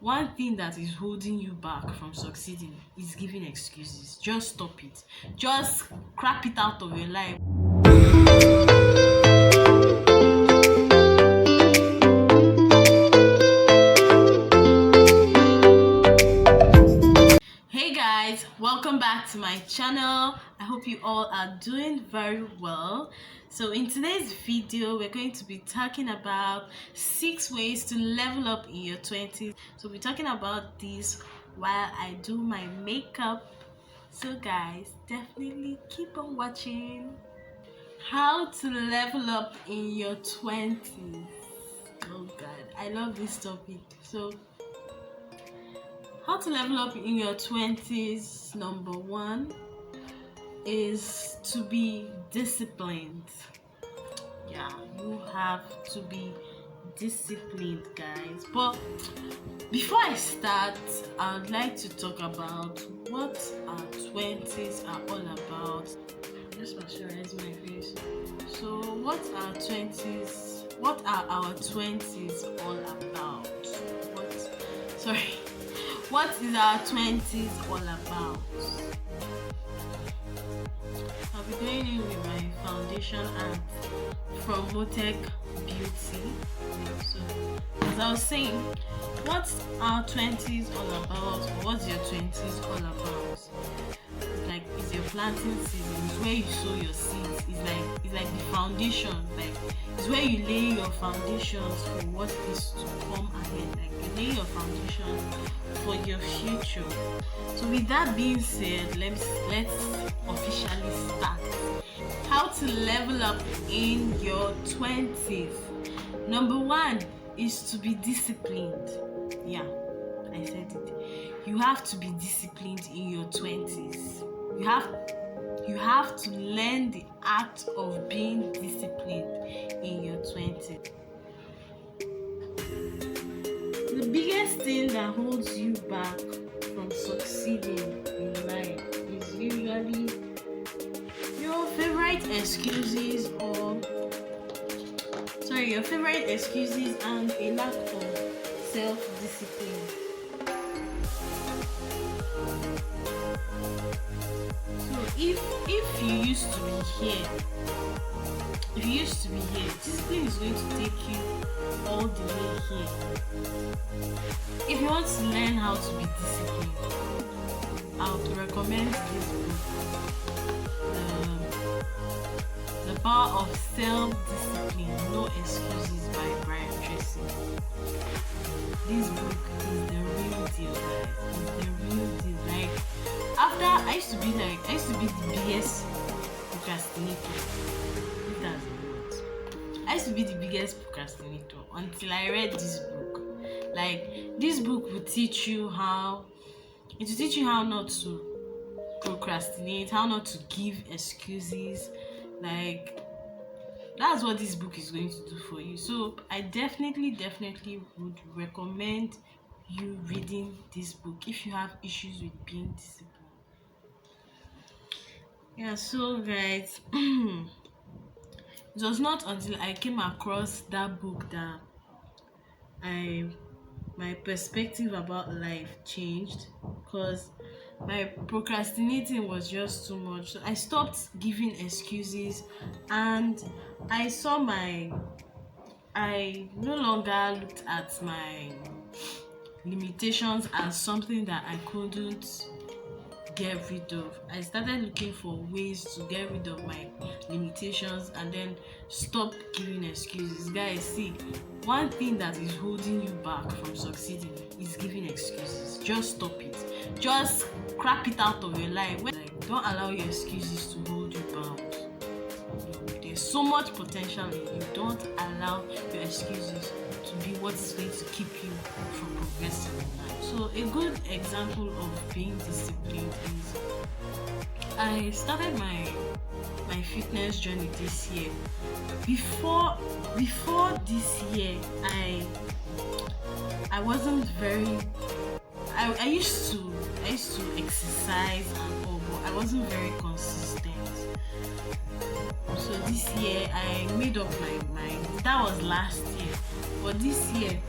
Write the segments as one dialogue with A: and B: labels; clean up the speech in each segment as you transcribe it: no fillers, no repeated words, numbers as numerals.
A: one thing that is holding you back from succeeding is giving excuses. Just stop it. Just crap it out of your life. Hey guys, welcome back to my channel. I hope you all are doing very well. So in today's video, we're going to be talking about 6 ways to level up in your 20s. So we're talking about this while I do my makeup. So guys, definitely keep on watching. How to level up in your 20s. Oh god, I love this topic. So how to level up in your 20s, number 1 is to be disciplined. Yeah, you have to be disciplined, guys. But before I start, I would like to talk about what our 20s are all about. Just moisturize my face. So what are our 20s all about? What is our 20s all about? I'll be going in with my foundation and from Motec Beauty. So as I was saying, what's our 20s all about? Or what's your 20s all about? Like, it's your planting season. It's where you sow your seeds. It's like the foundation. Like, it's where you lay your foundations for what is to come ahead. Like, you lay your foundation for your future. So with that being said, let's officially start. How to level up in your 20s. Number 1 is to be disciplined. Yeah, I said it. You have to be disciplined in your 20s. You have to learn the art of being disciplined in your 20s. The biggest thing that holds you back from succeeding in life is usually your favorite excuses and a lack of self-discipline. So if you used to be here, discipline is going to take you all the way here. If you want to learn how to be disciplined, I would recommend this book, The Power of Self-Discipline, No Excuses by Brian Tracy. This book is the real deal, guys. It's the real deal. Like, after I used to be the biggest procrastinator. If that's the word. I used to be the biggest procrastinator until I read this book. Like, this book will teach you how not to procrastinate, how not to give excuses. Like, that's what this book is going to do for you. So I definitely would recommend you reading this book if you have issues with being disciplined. Yeah, so guys, it was not until I came across that book that my perspective about life changed, because my procrastinating was just too much. So I stopped giving excuses, and I no longer looked at my limitations as something that I couldn't get rid of. I started looking for ways to get rid of my limitations and then stop giving excuses. Guys, see, one thing that is holding you back from succeeding is giving excuses. Just stop it. Just crap it out of your life. Like, don't allow your excuses to hold you bound. There's so much potential in you. Don't allow your excuses to be what is going to keep you from progressing in life. So a good example of being disciplined is, I started my fitness journey this year. Before this year, I wasn't very. I used to exercise and all, but I wasn't very consistent. So this year I made up my mind. That was last year, but this year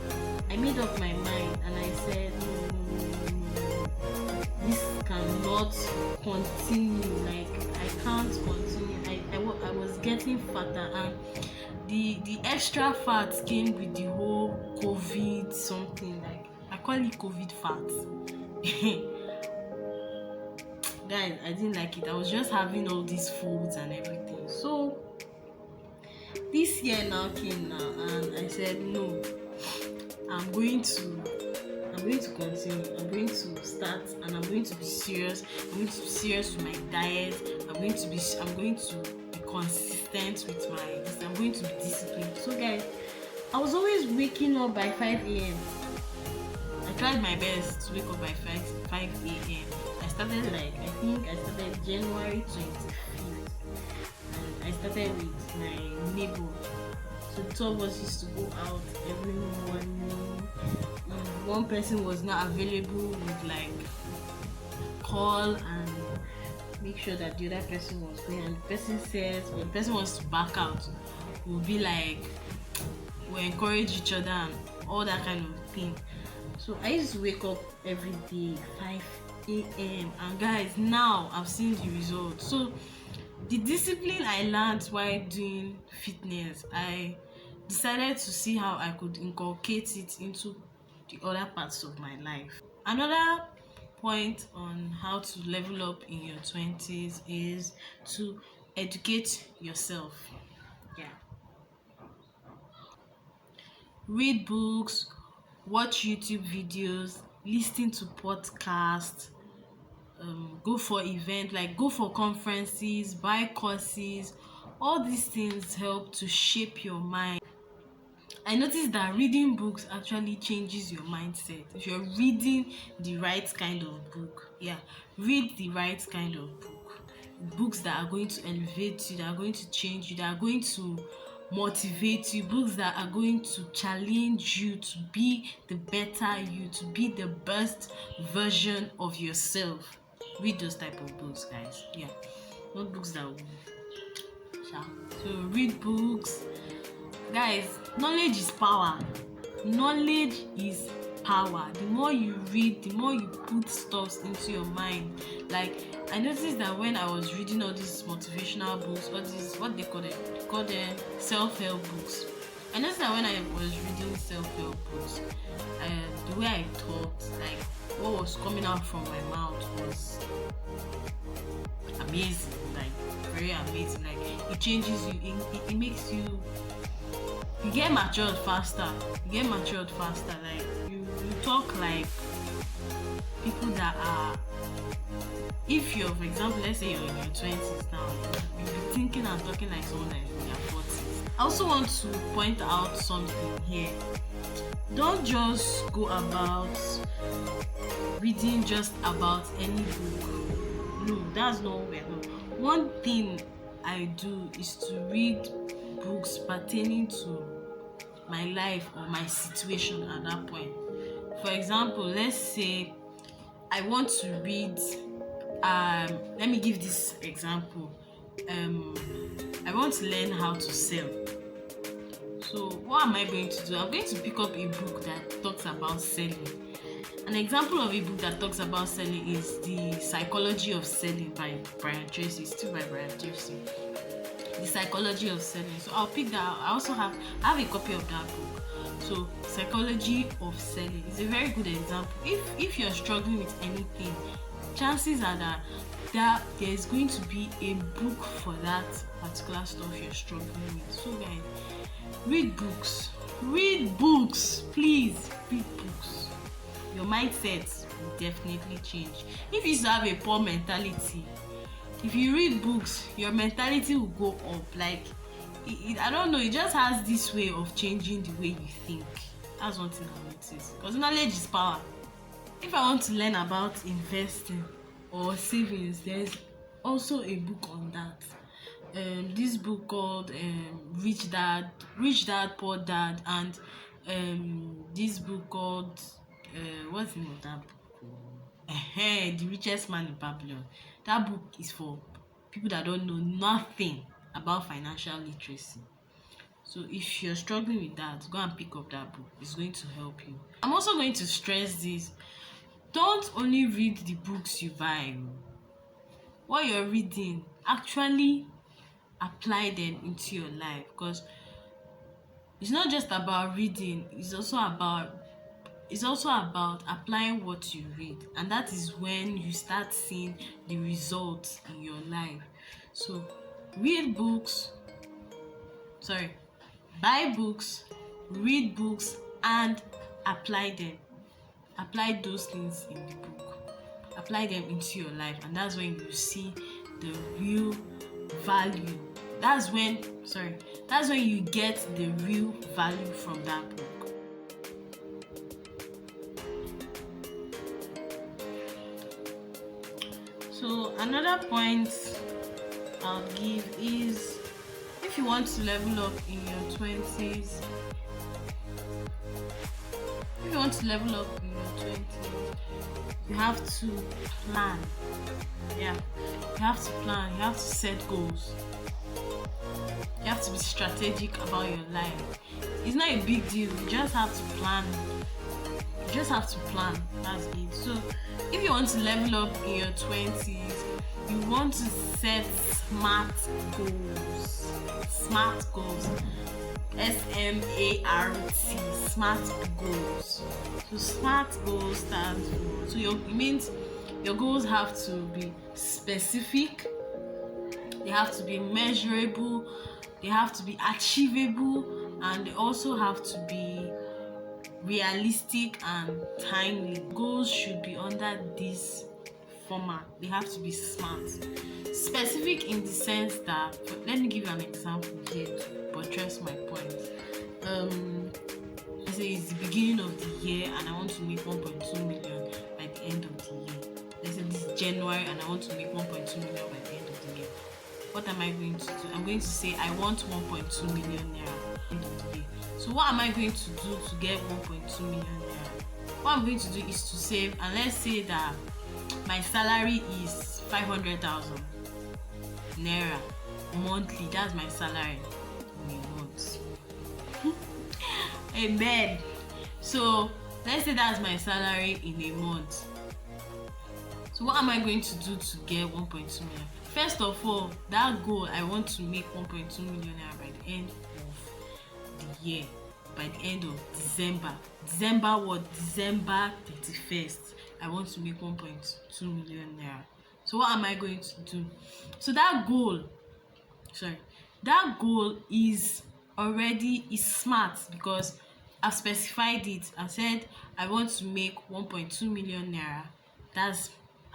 A: I made up my mind and I said, cannot continue. Like, I can't continue. I was getting fatter, and the extra fat came with the whole COVID something. Like, I call it COVID fat. Guys, I didn't like it. I was just having all these foods and everything. So this year now came now, and I said no, I'm going to continue. I'm going to start, and I'm going to be serious. I'm going to be serious with my diet. I'm going to be consistent with my. I'm going to be disciplined. So guys, I was always waking up by 5 a.m. I tried my best to wake up by 5 a.m. I started I started January 25th, and I started with my neighbor. So the two of us used to go out every morning. If one person was not available, we'd like call and make sure that the other person was going. And the person says, when the person wants to back out, we'll be like, we'll encourage each other and all that kind of thing. So I used to wake up every day 5 a.m. and guys, now I've seen the results. So the discipline I learned while doing fitness, I decided to see how I could inculcate it into the other parts of my life. Another point on how to level up in your 20s is to educate yourself. Yeah. Read books, watch YouTube videos, listen to podcasts, go for events, like go for conferences, buy courses. All these things help to shape your mind. I noticed that reading books actually changes your mindset. If you're reading the right kind of book, read the right kind of book. Books that are going to elevate you, that are going to change you, that are going to motivate you, books that are going to challenge you to be the better you, to be the best version of yourself. Read those type of books, guys. Not books that will so read books, guys. Knowledge is power. Knowledge is power. The more you read, the more you put stuff into your mind. Like, I noticed that when I was reading all these motivational books, what they call them self-help books. I noticed that when I was reading self-help books, the way I talked, like what was coming out from my mouth was amazing, like very amazing. Like, it changes you, it makes you get matured faster. Like, you talk like people that are, if you're, for example, let's say you're in your 20s now, you'll be thinking and talking like someone that is in their 40s. I also want to point out something here. Don't just go about reading just about any book. No, that's not what we're doing. One thing I do is to read books pertaining to my life or my situation at that point. For example, let's say I want to read, let me give this example. I want to learn how to sell. So what am I going to do? I'm going to pick up a book that talks about selling. An example of a book that talks about selling is The Psychology of Selling by Brian Tracy. It's still by Brian Tracy. The Psychology of Selling. So I'll pick that. I also have a copy of that book. So Psychology of Selling is a very good example. If you're struggling with anything, chances are that there is going to be a book for that particular stuff you're struggling with. So guys, read books. Please read books. Your mindset will definitely change. If you used to have a poor mentality, if you read books, your mentality will go up. Like, I don't know, it just has this way of changing the way you think. That's one thing I noticed. Because knowledge is power. If I want to learn about investing or savings, there's also a book on that. This book called Rich Dad, Poor Dad, and this book called what's the name of that book? The Richest Man in Babylon. That book is for people that don't know nothing about financial literacy. So if you're struggling with that, go and pick up that book. It's going to help you. I'm also going to stress this. Don't only read the books you buy. what you're reading, actually apply them into your life, because it's not just about reading, it's also about applying what you read, and that is when you start seeing the results in your life. So read books, sorry, buy books, read books, and apply them. Apply those things in the book, apply them into your life, and that's when you see the real value. That's when you get the real value from that book. So another point I'll give is, if you want to level up in your 20s, you have to plan. Yeah, you have to plan, you have to set goals. You have to be strategic about your life. It's not a big deal, you just have to plan. That's it. So if you want to level up in your 20s, you want to set smart goals. SMART, SMART goals. So SMART goals stands for, so it means your goals have to be specific, they have to be measurable, they have to be achievable, and they also have to be realistic and timely. Goals should be under this format. They have to be SMART. Specific in the sense that, let me give you an example here to buttress my point. Let's say it's the beginning of the year and I want to make 1.2 million by the end of the year. Let's say this is January and I want to make 1.2 million by the end of the year. What am I going to do? I'm going to say I want 1.2 million naira at the end of the year. So what am I going to do to get 1.2 million naira? What I'm going to do is to save, and let's say that my salary is 500,000 naira monthly. That's my salary in a month. Amen. So let's say that's my salary in a month. So what am I going to do to get 1.2 million? First of all, that goal, I want to make 1.2 million naira by the end of the year, by the end of December. December 31st. I want to make 1.2 million naira. So what am I going to do? So that goal is smart, because I've specified it. I said I want to make 1.2 million naira.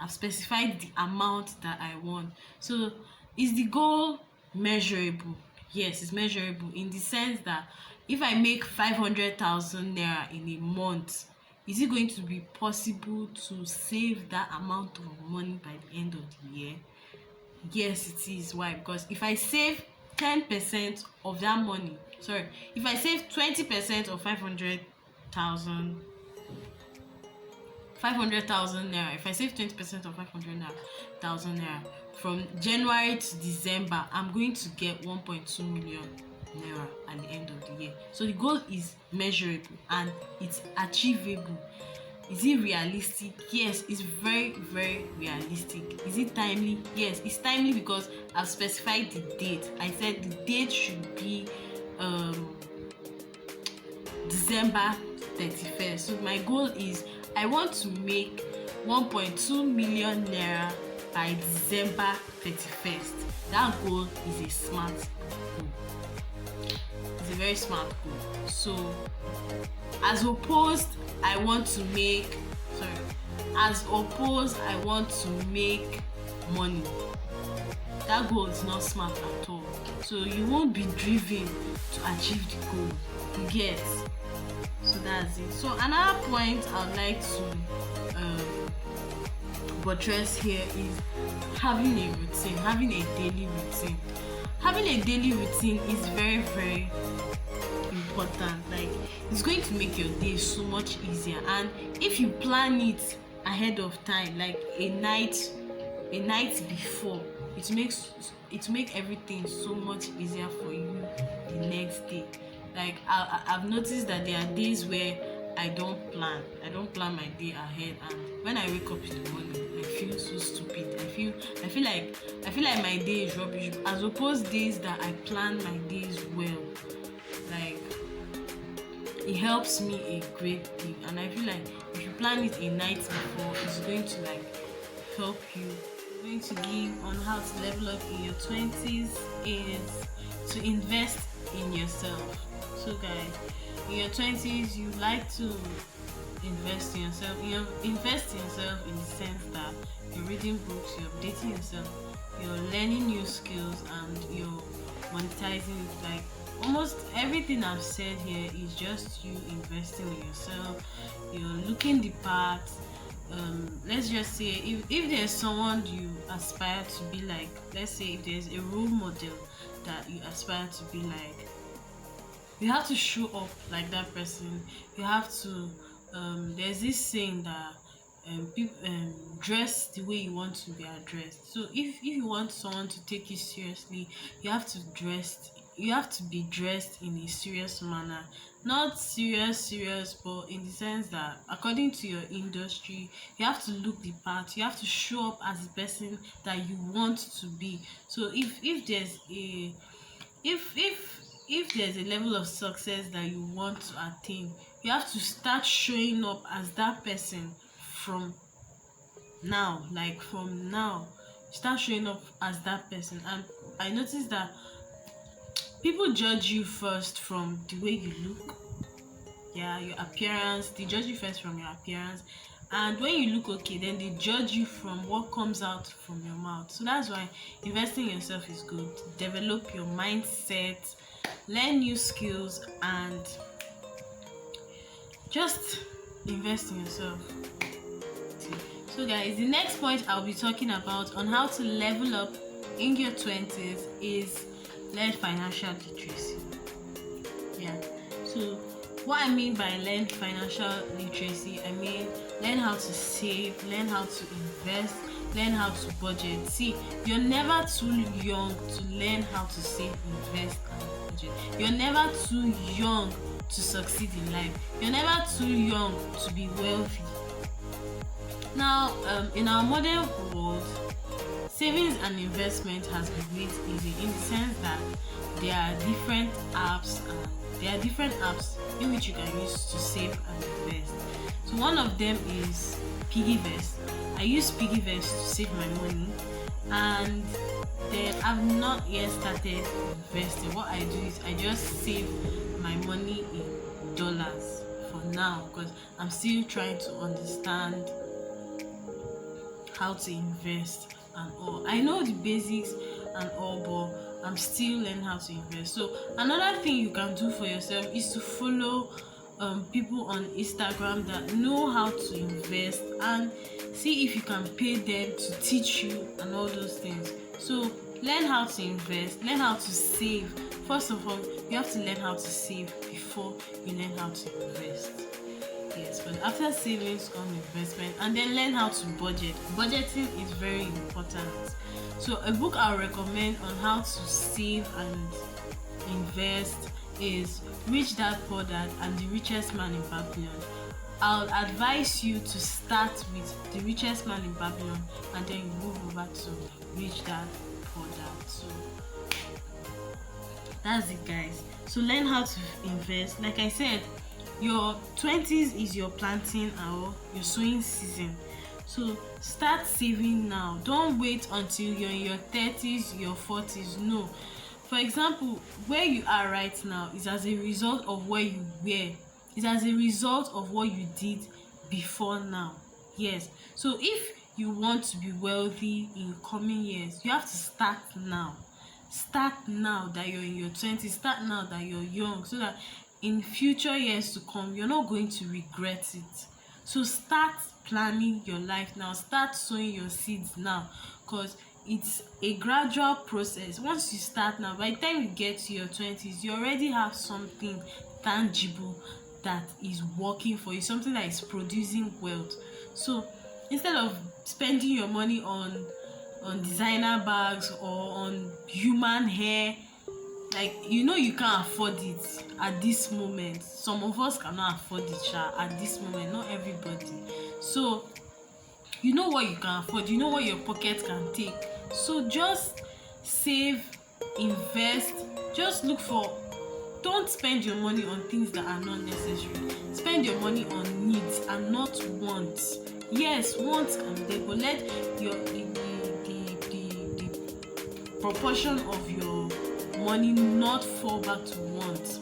A: I've specified the amount that I want. So is the goal measurable? Yes, it's measurable in the sense that if I make 500,000 naira in a month, is it going to be possible to save that amount of money by the end of the year? Yes, it is. Why? Because if I save 10% of that money, if I save 20% of 500,000 naira, if I save 20% of 500,000 naira from January to December, I'm going to get 1.2 million naira at the end of the year. So the goal is measurable and it's achievable. Is it realistic? Yes, it's very, very realistic. Is it timely? Yes, it's timely because I've specified the date. I said the date should be December 31st. So my goal is I want to make 1.2 million naira by December 31st. That goal is a smart goal. It's a very smart goal. So as opposed I want to make money, that goal is not smart at all. So you won't be driven to achieve the goal. You get? So that's it. So another point I'd like to buttress here is having a routine, having a daily routine. Having a daily routine is very, very important. Like, it's going to make your day so much easier, and if you plan it ahead of time, like a night before, it make everything so much easier for you the next day. Like I've noticed that there are days where I don't plan my day ahead, and when I wake up in the morning I feel so stupid. I feel like my day is rubbish, as opposed days that I plan my days well. Like, it helps me a great deal, and I feel like if you plan it a night before, it's going to like help you. I'm going to give on how to level up in your 20s is to invest in yourself. So guys, in your 20s you like to invest in yourself. Invest in yourself in the sense that you're reading books, you're updating yourself, you're learning new skills, and you're monetizing it. Like, almost everything I've said here is just you investing in yourself. You're looking the part. Let's just say if there's someone you aspire to be like, let's say if there's a role model that you aspire to be like, you have to show up like that person. You have to there's this saying that people dress the way you want to be addressed. So if you want someone to take you seriously, you have to be dressed in a serious manner. Not serious, but in the sense that according to your industry, you have to look the part. You have to show up as the person that you want to be. So if there's a if there's a level of success that you want to attain, you have to start showing up as that person from now. Like, from now, start showing up as that person. And I noticed that people judge you first from the way you look. Yeah, your appearance. They judge you first from your appearance, and when you look okay, then they judge you from what comes out from your mouth. So that's why investing in yourself is good. Develop your mindset, learn new skills, and just invest in yourself. So guys, the next point I'll be talking about on how to level up in your 20s is learn financial literacy. Yeah, so what I mean by learn financial literacy, I mean learn how to save, learn how to invest, learn how to budget. See, you're never too young to learn how to save, invest, and budget. You're never too young to succeed in life. You're never too young to be wealthy. Now, in our modern world, savings and investment has been made easy in the sense that there are different apps in which you can use to save and invest. So one of them is Piggyvest. I use Piggyvest to save my money, and then I've not yet started investing. What I do is I just save my money in dollars for now, because I'm still trying to understand how to invest and all. I know the basics and all, but I'm still learning how to invest. So another thing you can do for yourself is to follow people on Instagram that know how to invest, and see if you can pay them to teach you and all those things. So learn how to invest, learn how to save. First of all, you have to learn how to save before you learn how to invest. Yes, but after savings come investment, and then learn how to budget. Budgeting is very important. So a book I'll recommend on how to save and invest is Rich Dad Poor Dad and The Richest Man in Babylon. I'll advise you to start with The Richest Man in Babylon, and then you move over to Rich Dad Poor Dad. So that's it, guys. So learn how to invest. Like I said, your 20s is your planting or your sowing season. So start saving now. Don't wait until you're in your 30s, your 40s. No. For example, where you are right now is as a result of where you were. It's as a result of what you did before now. Yes. So if you want to be wealthy in coming years, you have to start now. Start now that you're in your 20s. Start now that you're young, so that in future years to come, you're not going to regret it. So start planning your life now. Start sowing your seeds now, because it's a gradual process. Once you start now, by the time you get to your 20s, you already have something tangible that is working for you, something that is producing wealth. So instead of spending your money on designer bags or on human hair, Like, you know, you can't afford it at this moment. Some of us cannot afford it at this moment, not everybody. So you know what you can afford, you know what your pocket can take. So just save, invest, just look for, don't spend your money on things that are not necessary. Spend your money on needs and not wants. Yes, wants can be there, but let your the proportion of your money not fall back to wants.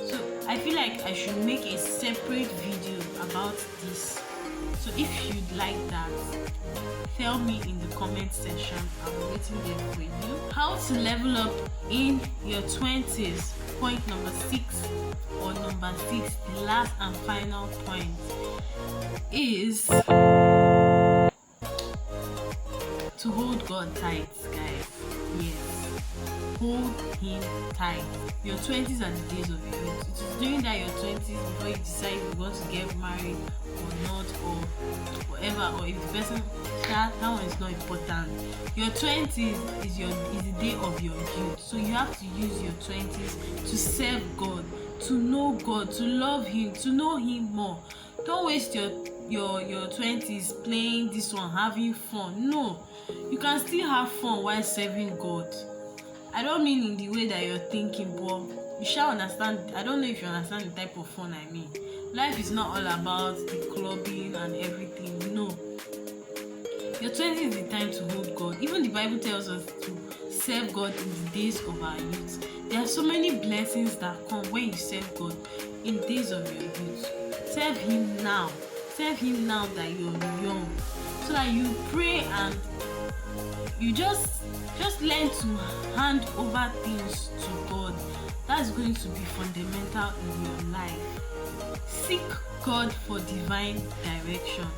A: So I feel like I should make a separate video about this. So if you'd like that, tell me in the comment section. I'm waiting there for you. How to level up in your 20s. Point number 6 or number 6, the last and final point, is to hold God tight, guys. Yes, hold him tight. Your 20s are the days of your youth. It is during that your 20s before you decide if you want to get married or not, or whatever, or if the person, that one is not important. Your 20s is the day of your youth. So you have to use your 20s to serve God, to know God, to love him, to know him more. Don't waste your 20s playing this one, having fun. No, you can still have fun while serving God. I don't mean in the way that you're thinking, but you shall understand. I don't know if you understand the type of fun I mean. Life is not all about the clubbing and everything. No, your 20s is the time to hold God. Even the Bible tells us to serve God in the days of our youth. There are so many blessings that come when you serve God in the days of your youth. Serve him now. Serve him now that you're young, so that you pray and you just learn to hand over things to God. That's going to be fundamental in your life. Seek God for divine direction.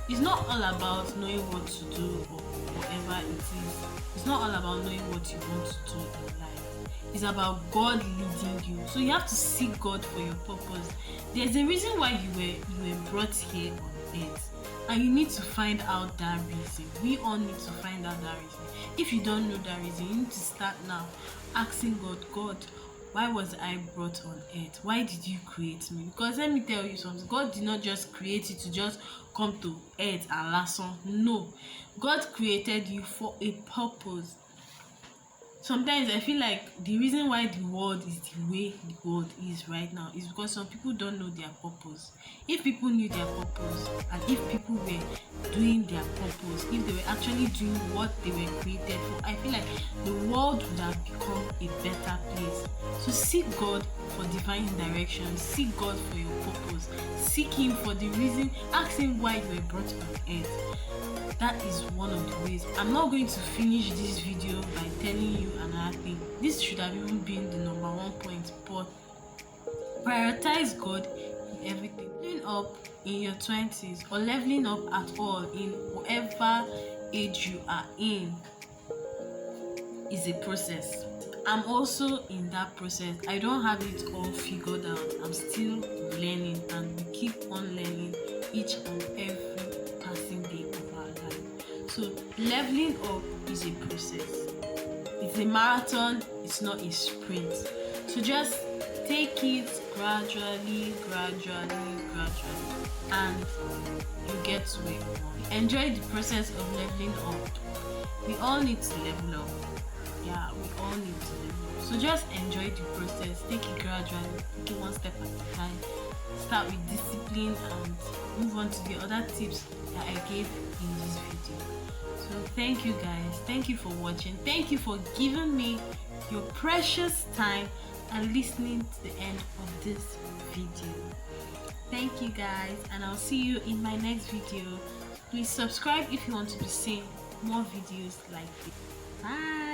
A: It's not all about knowing what to do or whatever it is. It's not all about knowing what you want to do in life. It's about God leading you. So you have to seek God for your purpose. There's a reason why you were brought here on earth, and you need to find out that reason. We all need to find out that reason. If you don't know that reason, you need to start now asking God, why was I brought on earth? Why did you create me? Because let me tell you something, God did not just create you to just come to earth and last on. No, God created you for a purpose. Sometimes I feel like the reason why the world is the way the world is right now is because some people don't know their purpose. If people knew their purpose, and if people were doing their purpose, if they were actually doing what they were created for, I feel like the world would have become a better place. So seek God for divine direction. Seek God for your purpose. Seek him for the reason. Ask him why you were brought on earth. That is one of the ways. I'm not going to finish this video by telling you another thing. This should have even been the number 1 point, but prioritize God in everything. Leveling up in your 20s, or leveling up at all in whatever age you are in, is a process. I'm also in that process. I don't have it all figured out. I'm still learning, and we keep on learning each and every passing day of our life. So leveling up is a process. It's a marathon, it's not a sprint. So just take it gradually, and you get to where you want. Enjoy the process of leveling up. We all need to level up. Yeah, we all need to level up. So just enjoy the process. Take it gradually. Take it one step at a time. Start with discipline and move on to the other tips that I gave in this video. So thank you guys. Thank you for watching. Thank you for giving me your precious time and listening to the end of this video. Thank you guys, and I'll see you in my next video. Please subscribe if you want to be seeing more videos like this. Bye.